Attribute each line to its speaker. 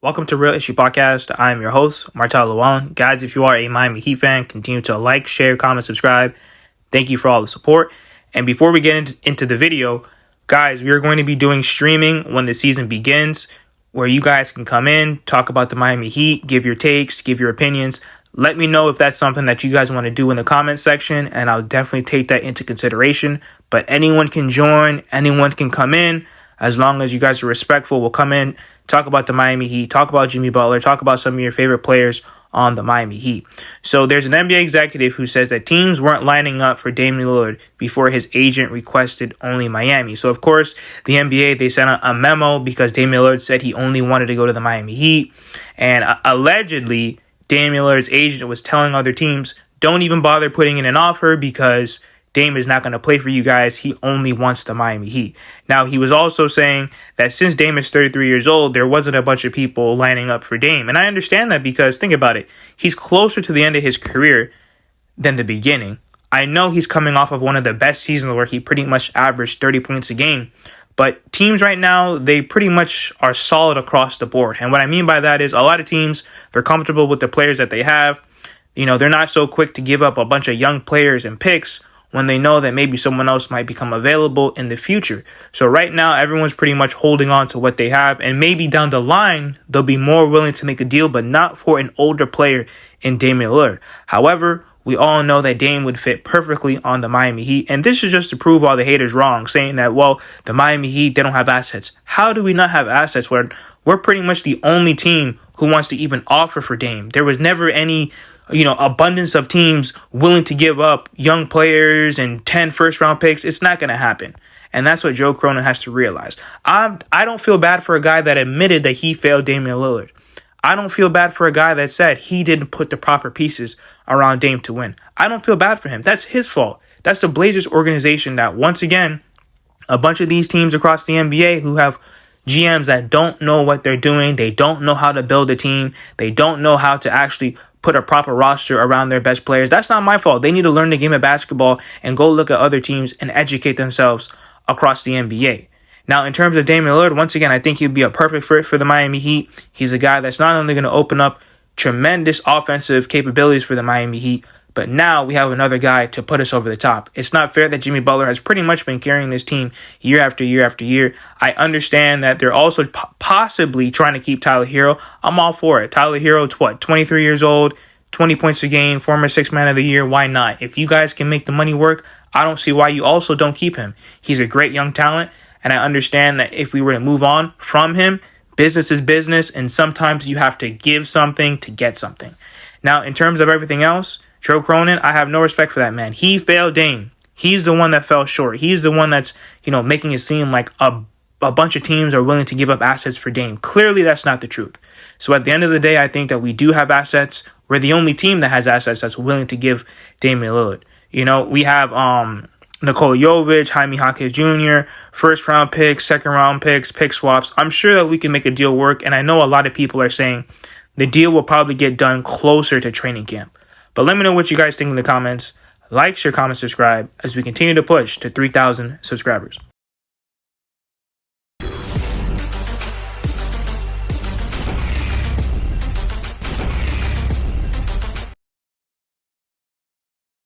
Speaker 1: Welcome to Real Issue Podcast. I am your host, Martel Llewellyn. Guys, if you are a Miami Heat fan, continue to like, share, comment, subscribe. Thank you for all the support. And before we get into the video, guys, we are going to be doing streaming when the season begins, where you guys can come in, talk about the Miami Heat, give your takes, give your opinions. Let me know if that's something that you guys want to do in the comment section, and I'll definitely take that into consideration. But anyone can join, anyone can come in. As long as you guys are respectful, we'll come in, talk about the Miami Heat, talk about Jimmy Butler, talk about some of your favorite players on the Miami Heat. So there's an NBA executive who says that teams weren't lining up for Damian Lillard before his agent requested only Miami. So, of course, the NBA, they sent out a memo because Damian Lillard said he only wanted to go to the Miami Heat. And allegedly, Damian Lillard's agent was telling other teams, don't even bother putting in an offer because Dame is not going to play for you guys. He only wants the Miami Heat. Now, he was also saying that since Dame is 33 years old, there wasn't a bunch of people lining up for Dame. And I understand that because, think about it, he's closer to the end of his career than the beginning. I know he's coming off of one of the best seasons where he pretty much averaged 30 points a game. But teams right now, they pretty much are solid across the board. And what I mean by that is a lot of teams, they're comfortable with the players that they have. You know, they're not so quick to give up a bunch of young players and picks when they know that maybe someone else might become available in the future. So right now, everyone's pretty much holding on to what they have. And maybe down the line, they'll be more willing to make a deal, but not for an older player in Damian Lillard. However, we all know that Dame would fit perfectly on the Miami Heat. And this is just to prove all the haters wrong, saying that, well, the Miami Heat, they don't have assets. How do we not have assets when we're pretty much the only team who wants to even offer for Dame? There was never any abundance of teams willing to give up young players and 10 first-round picks. It's not going to happen. And that's what Joe Cronin has to realize. I don't feel bad for a guy that admitted that he failed Damian Lillard. I don't feel bad for a guy that said he didn't put the proper pieces around Dame to win. I don't feel bad for him. That's his fault. That's the Blazers organization that, once again, a bunch of these teams across the NBA who have GMs that don't know what they're doing. They don't know how to build a team. They don't know how to actually put a proper roster around their best players. That's not my fault. They need to learn the game of basketball and go look at other teams and educate themselves across the NBA. Now, in terms of Damian Lillard, once again, I think he'd be a perfect fit for the Miami Heat. He's a guy that's not only going to open up tremendous offensive capabilities for the Miami Heat, but now we have another guy to put us over the top. It's not fair that Jimmy Butler has pretty much been carrying this team year after year after year. I understand that they're also possibly trying to keep Tyler Hero. I'm all for it. Tyler Hero, 23 years old, 20 points a game, former Sixth Man of the Year. Why not? If you guys can make the money work, I don't see why you also don't keep him. He's a great young talent, and I understand that if we were to move on from him, business is business, and sometimes you have to give something to get something. Now, in terms of everything else, Joe Cronin, I have no respect for that man. He failed Dame. He's the one that fell short. He's the one that's, making it seem like a bunch of teams are willing to give up assets for Dame. Clearly, that's not the truth. So at the end of the day, I think that we do have assets. We're the only team that has assets that's willing to give Damian Lillard. We have Nikola Jovic, Jaime Jaquez Jr., first-round picks, second-round picks, pick swaps. I'm sure that we can make a deal work, and I know a lot of people are saying the deal will probably get done closer to training camp. But let me know what you guys think in the comments. Like, share, comment, subscribe as we continue to push to 3,000 subscribers.